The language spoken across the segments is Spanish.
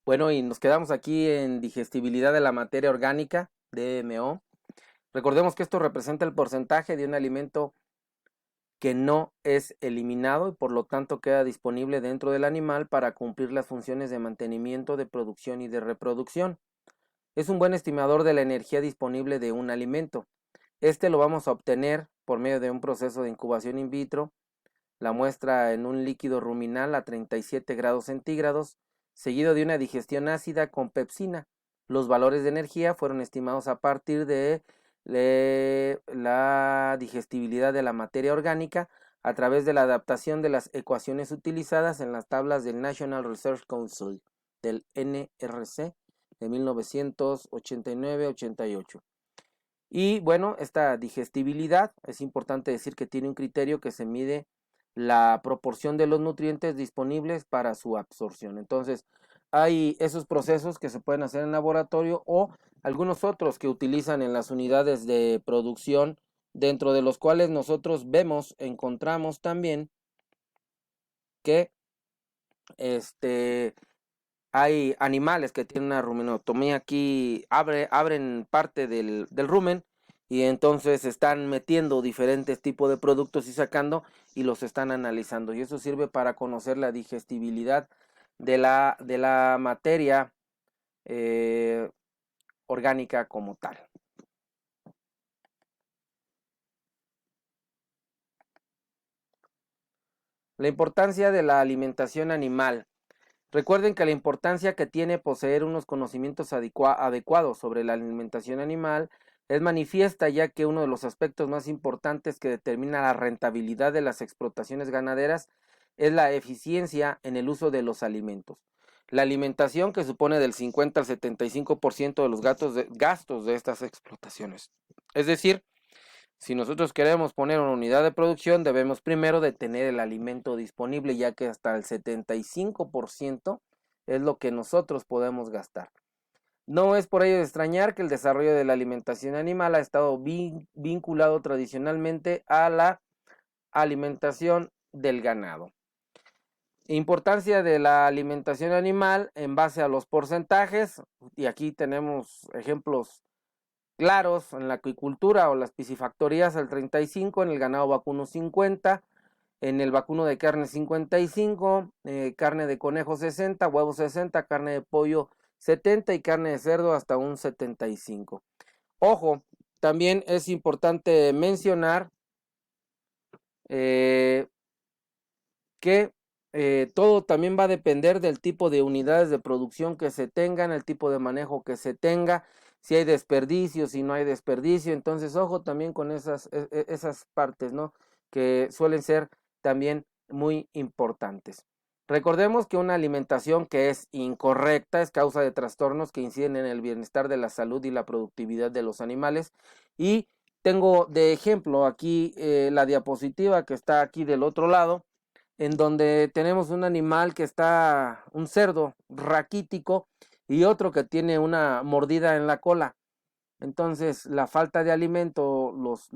Bueno, y nos quedamos aquí en digestibilidad de la materia orgánica, DMO. Recordemos que esto representa el porcentaje de un alimento que no es eliminado y por lo tanto queda disponible dentro del animal para cumplir las funciones de mantenimiento, de producción y de reproducción. Es un buen estimador de la energía disponible de un alimento. Este lo vamos a obtener por medio de un proceso de incubación in vitro, la muestra en un líquido ruminal a 37 grados centígrados, seguido de una digestión ácida con pepsina. Los valores de energía fueron estimados a partir de la digestibilidad de la materia orgánica a través de la adaptación de las ecuaciones utilizadas en las tablas del National Research Council, del NRC, de 1989-88. Y bueno, esta digestibilidad, es importante decir que tiene un criterio que se mide la proporción de los nutrientes disponibles para su absorción. Entonces, hay esos procesos que se pueden hacer en laboratorio o algunos otros que utilizan en las unidades de producción, dentro de los cuales nosotros encontramos también que hay animales que tienen una ruminotomía aquí, abren parte del rumen y entonces están metiendo diferentes tipos de productos y sacando y los están analizando. Y eso sirve para conocer la digestibilidad de la materia eh, orgánica como tal. La importancia de la alimentación animal. Recuerden que la importancia que tiene poseer unos conocimientos adecuados sobre la alimentación animal es manifiesta, ya que uno de los aspectos más importantes que determina la rentabilidad de las explotaciones ganaderas es la eficiencia en el uso de los alimentos. La alimentación, que supone del 50 al 75% de los gastos de estas explotaciones. Es decir, si nosotros queremos poner una unidad de producción, debemos primero de tener el alimento disponible, ya que hasta el 75% es lo que nosotros podemos gastar. No es por ello de extrañar que el desarrollo de la alimentación animal ha estado vinculado tradicionalmente a la alimentación del ganado. Importancia de la alimentación animal en base a los porcentajes, y aquí tenemos ejemplos claros en la acuicultura o las piscifactorías al 35, en el ganado vacuno 50, en el vacuno de carne 55, carne de conejo 60, huevos 60, carne de pollo 70 y carne de cerdo hasta un 75. Ojo, también es importante mencionar eh, que todo también va a depender del tipo de unidades de producción que se tengan, el tipo de manejo que se tenga, si hay desperdicio, si no hay desperdicio. Entonces, ojo también con esas partes, ¿no? Que suelen ser también muy importantes. Recordemos que una alimentación que es incorrecta es causa de trastornos que inciden en el bienestar de la salud y la productividad de los animales. Y tengo de ejemplo aquí la diapositiva que está aquí del otro lado, en donde tenemos un animal que está, un cerdo raquítico y otro que tiene una mordida en la cola. Entonces, la falta de alimento los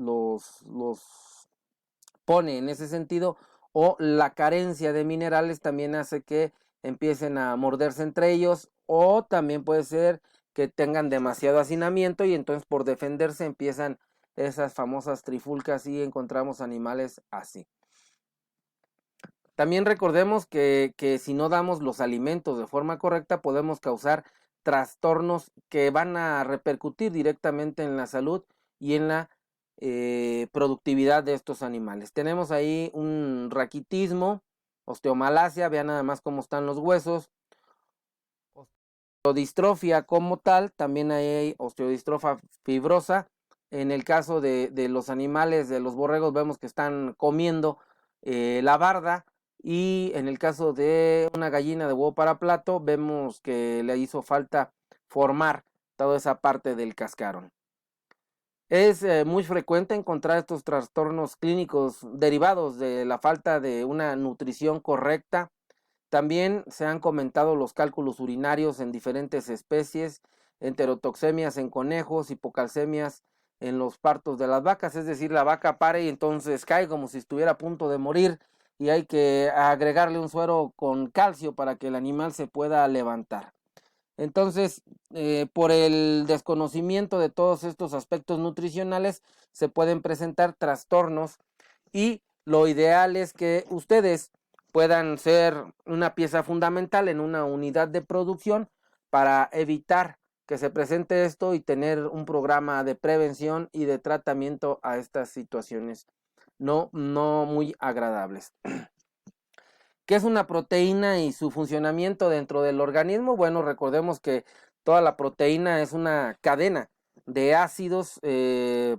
pone en ese sentido, o la carencia de minerales también hace que empiecen a morderse entre ellos, o también puede ser que tengan demasiado hacinamiento y entonces por defenderse empiezan esas famosas trifulcas y encontramos animales así. También recordemos que si no damos los alimentos de forma correcta podemos causar trastornos que van a repercutir directamente en la salud y en la productividad de estos animales. Tenemos ahí un raquitismo, osteomalacia, vean nada más cómo están los huesos, osteodistrofia como tal, también hay osteodistrofia fibrosa. En el caso de los animales, de los borregos, vemos que están comiendo la barda, y en el caso de una gallina de huevo para plato, vemos que le hizo falta formar toda esa parte del cascarón. Es muy frecuente encontrar estos trastornos clínicos derivados de la falta de una nutrición correcta. También se han comentado los cálculos urinarios en diferentes especies, enterotoxemias en conejos, hipocalcemias en los partos de las vacas, es decir, la vaca pare y entonces cae como si estuviera a punto de morir y hay que agregarle un suero con calcio para que el animal se pueda levantar. Entonces, por el desconocimiento de todos estos aspectos nutricionales, se pueden presentar trastornos y lo ideal es que ustedes puedan ser una pieza fundamental en una unidad de producción para evitar que se presente esto y tener un programa de prevención y de tratamiento a estas situaciones no muy agradables. ¿Qué es una proteína y su funcionamiento dentro del organismo? Bueno, recordemos que toda la proteína es una cadena de ácidos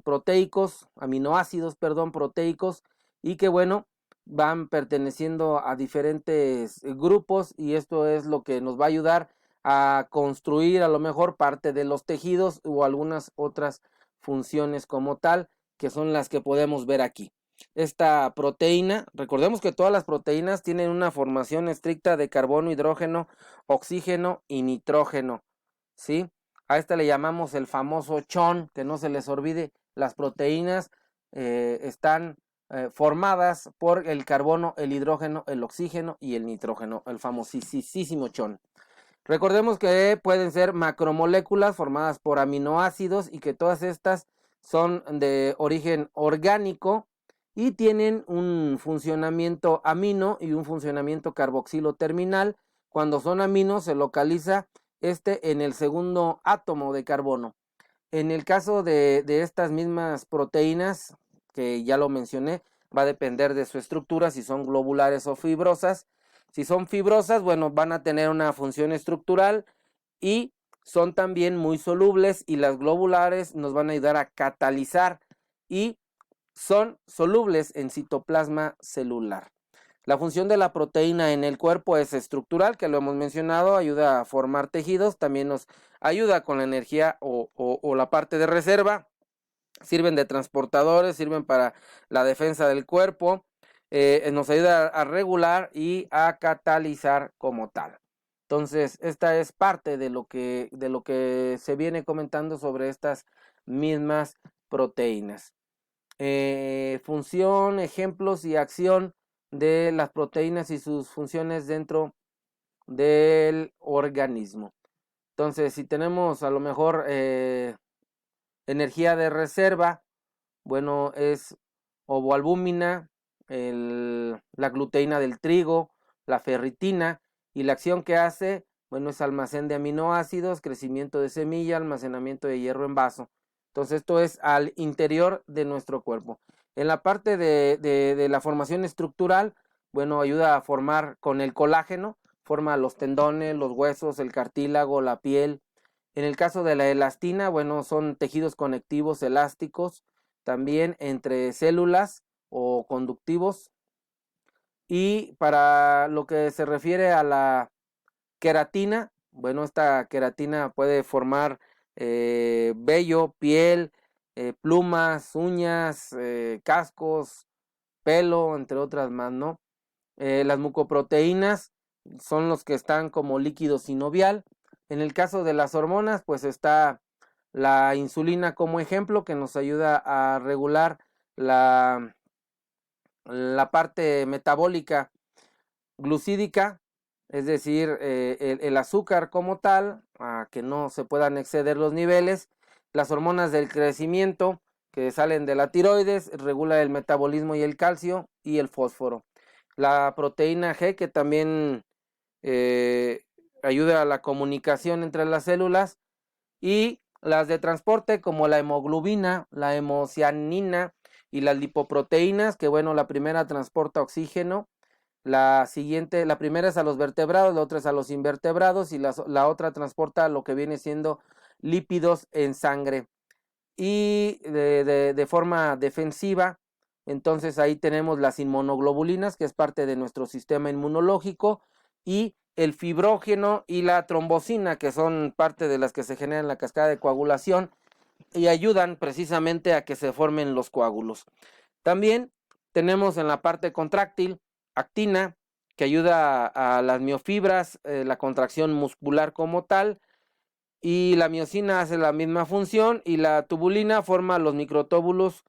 proteicos, aminoácidos, perdón, proteicos, y que bueno, van perteneciendo a diferentes grupos y esto es lo que nos va a ayudar a construir a lo mejor parte de los tejidos o algunas otras funciones como tal, que son las que podemos ver aquí. Esta proteína, recordemos que todas las proteínas tienen una formación estricta de carbono, hidrógeno, oxígeno y nitrógeno, ¿sí? A esta le llamamos el famoso chon, que no se les olvide, las proteínas están formadas por el carbono, el hidrógeno, el oxígeno y el nitrógeno, el famosísimo chon. Recordemos que pueden ser macromoléculas formadas por aminoácidos y que todas estas son de origen orgánico y tienen un funcionamiento amino y un funcionamiento carboxilo terminal. Cuando son aminos se localiza en el segundo átomo de carbono. En el caso de estas mismas proteínas, que ya lo mencioné, va a depender de su estructura, si son globulares o fibrosas. Si son fibrosas, bueno, van a tener una función estructural y son también muy solubles y las globulares nos van a ayudar a catalizar y son solubles en citoplasma celular. La función de la proteína en el cuerpo es estructural, que lo hemos mencionado, ayuda a formar tejidos, también nos ayuda con la energía o la parte de reserva, sirven de transportadores, sirven para la defensa del cuerpo, nos ayuda a regular y a catalizar como tal. Entonces, esta es parte de lo que se viene comentando sobre estas mismas proteínas. Función, ejemplos y acción de las proteínas y sus funciones dentro del organismo. Entonces, si tenemos a lo mejor energía de reserva, bueno, es ovoalbúmina, la gluteína del trigo, la ferritina, y la acción que hace, bueno, es almacén de aminoácidos, crecimiento de semilla, almacenamiento de hierro en vaso. Entonces, esto es al interior de nuestro cuerpo. En la parte de la formación estructural, bueno, ayuda a formar con el colágeno, forma los tendones, los huesos, el cartílago, la piel. En el caso de la elastina, bueno, son tejidos conectivos elásticos, también entre células o conductivos. Y para lo que se refiere a la queratina, bueno, esta queratina puede formar vello, piel, plumas, uñas, cascos, pelo, entre otras más, ¿no? Las mucoproteínas son los que están como líquido sinovial. En el caso de las hormonas, pues está la insulina como ejemplo que nos ayuda a regular la parte metabólica glucídica, es decir, el azúcar como tal, a que no se puedan exceder los niveles. Las hormonas del crecimiento que salen de la tiroides, regula el metabolismo y el calcio y el fósforo. La proteína G que también ayuda a la comunicación entre las células y las de transporte como la hemoglobina, la hemocianina y las lipoproteínas, que bueno, la primera transporta oxígeno, la primera es a los vertebrados, la otra es a los invertebrados y la otra transporta lo que viene siendo lípidos en sangre. Y de forma defensiva, entonces ahí tenemos las inmunoglobulinas, que es parte de nuestro sistema inmunológico, y el fibrógeno y la trombocina, que son parte de las que se generan en la cascada de coagulación y ayudan precisamente a que se formen los coágulos. También tenemos en la parte contráctil actina, que ayuda a las miofibras, la contracción muscular como tal, y la miosina hace la misma función y la tubulina forma los microtóbulos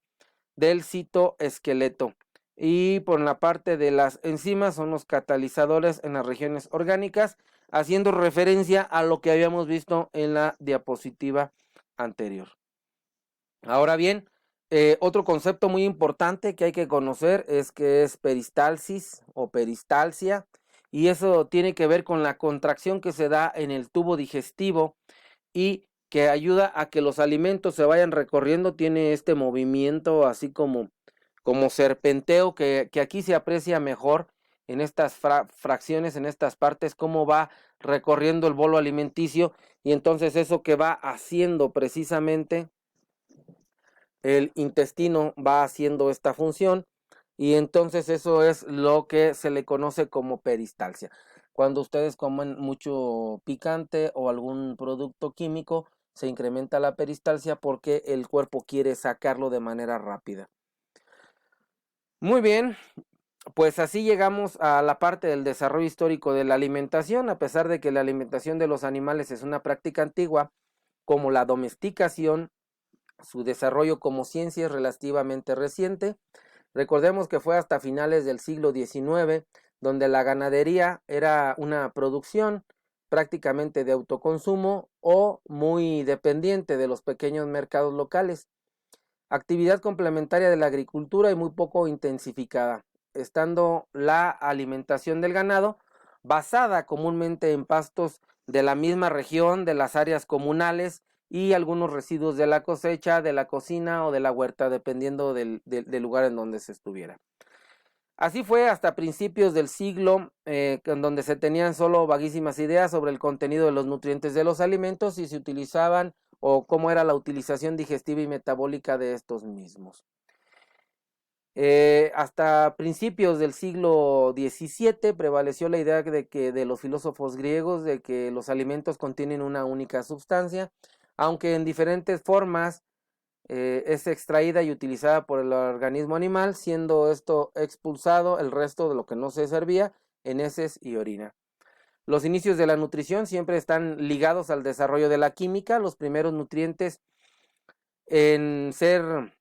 del citoesqueleto. Y por la parte de las enzimas son los catalizadores en las regiones orgánicas, haciendo referencia a lo que habíamos visto en la diapositiva anterior. Ahora bien, otro concepto muy importante que hay que conocer es que es peristalsis o peristalsia, y eso tiene que ver con la contracción que se da en el tubo digestivo y que ayuda a que los alimentos se vayan recorriendo. Tiene este movimiento así como serpenteo que aquí se aprecia mejor en estas fracciones, en estas partes, cómo va recorriendo el bolo alimenticio, y entonces eso que va haciendo precisamente el intestino va haciendo esta función, y entonces eso es lo que se le conoce como peristalsia. Cuando ustedes comen mucho picante o algún producto químico, se incrementa la peristalsia porque el cuerpo quiere sacarlo de manera rápida. Muy bien, pues así llegamos a la parte del desarrollo histórico de la alimentación. A pesar de que la alimentación de los animales es una práctica antigua, como la domesticación, su desarrollo como ciencia es relativamente reciente. Recordemos que fue hasta finales del siglo XIX, donde la ganadería era una producción prácticamente de autoconsumo o muy dependiente de los pequeños mercados locales. Actividad complementaria de la agricultura y muy poco intensificada, estando la alimentación del ganado basada comúnmente en pastos de la misma región, de las áreas comunales y algunos residuos de la cosecha, de la cocina o de la huerta, dependiendo del lugar en donde se estuviera. Así fue hasta principios del siglo, en donde se tenían solo vaguísimas ideas sobre el contenido de los nutrientes de los alimentos y se utilizaban o cómo era la utilización digestiva y metabólica de estos mismos. Hasta principios del siglo XVII prevaleció la idea de los filósofos griegos de que los alimentos contienen una única sustancia, aunque en diferentes formas es extraída y utilizada por el organismo animal, siendo esto expulsado el resto de lo que no se servía en heces y orina. Los inicios de la nutrición siempre están ligados al desarrollo de la química. Los primeros nutrientes en ser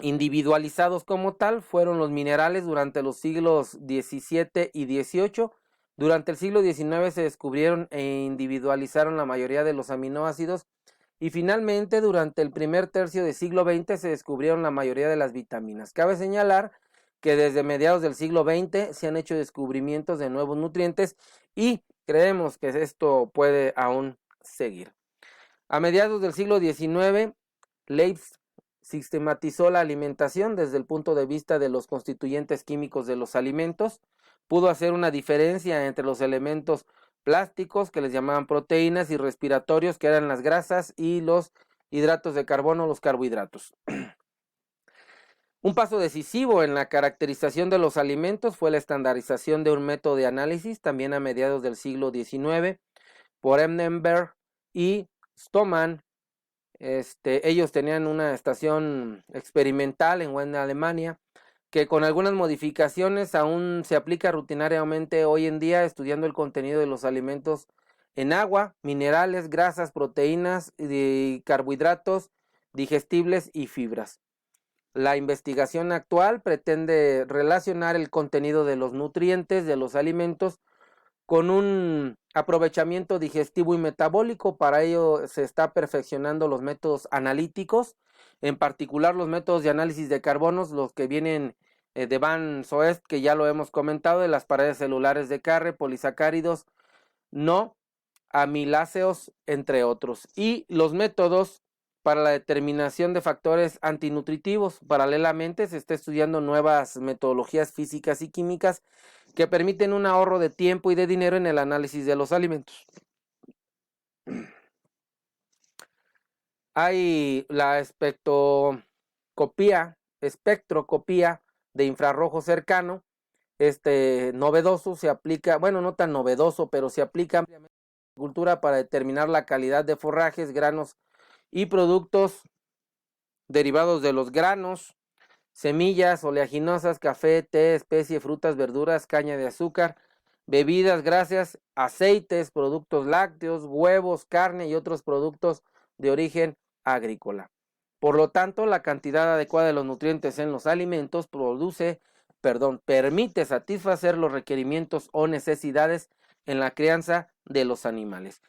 individualizados como tal fueron los minerales durante los siglos XVII y XVIII. Durante el siglo XIX se descubrieron e individualizaron la mayoría de los aminoácidos, y finalmente durante el primer tercio del siglo XX se descubrieron la mayoría de las vitaminas. Cabe señalar que desde mediados del siglo XX se han hecho descubrimientos de nuevos nutrientes y creemos que esto puede aún seguir. A mediados del siglo XIX, Leibniz sistematizó la alimentación desde el punto de vista de los constituyentes químicos de los alimentos. Pudo hacer una diferencia entre los elementos plásticos, que les llamaban proteínas, y respiratorios, que eran las grasas, y los hidratos de carbono, los carbohidratos. Un paso decisivo en la caracterización de los alimentos fue la estandarización de un método de análisis, también a mediados del siglo XIX, por Emmenberg y Stomann. Ellos tenían una estación experimental en Wien, Alemania, que con algunas modificaciones aún se aplica rutinariamente hoy en día, estudiando el contenido de los alimentos en agua, minerales, grasas, proteínas y carbohidratos digestibles y fibras. La investigación actual pretende relacionar el contenido de los nutrientes de los alimentos con un aprovechamiento digestivo y metabólico. Para ello se está perfeccionando los métodos analíticos, en particular los métodos de análisis de carbonos, los que vienen de Van Soest, que ya lo hemos comentado, de las paredes celulares de Carre, polisacáridos, no amiláceos, entre otros, y los métodos para la determinación de factores antinutritivos. Paralelamente se está estudiando nuevas metodologías físicas y químicas que permiten un ahorro de tiempo y de dinero en el análisis de los alimentos. Hay la espectroscopía de infrarrojo cercano. Novedoso se aplica, bueno, no tan novedoso, pero se aplica ampliamente en la agricultura para determinar la calidad de forrajes, granos y productos derivados de los granos, semillas oleaginosas, café, té, especie, frutas, verduras, caña de azúcar, bebidas, grasas, aceites, productos lácteos, huevos, carne y otros productos de origen agrícola. Por lo tanto, la cantidad adecuada de los nutrientes en los alimentos permite satisfacer los requerimientos o necesidades en la crianza de los animales.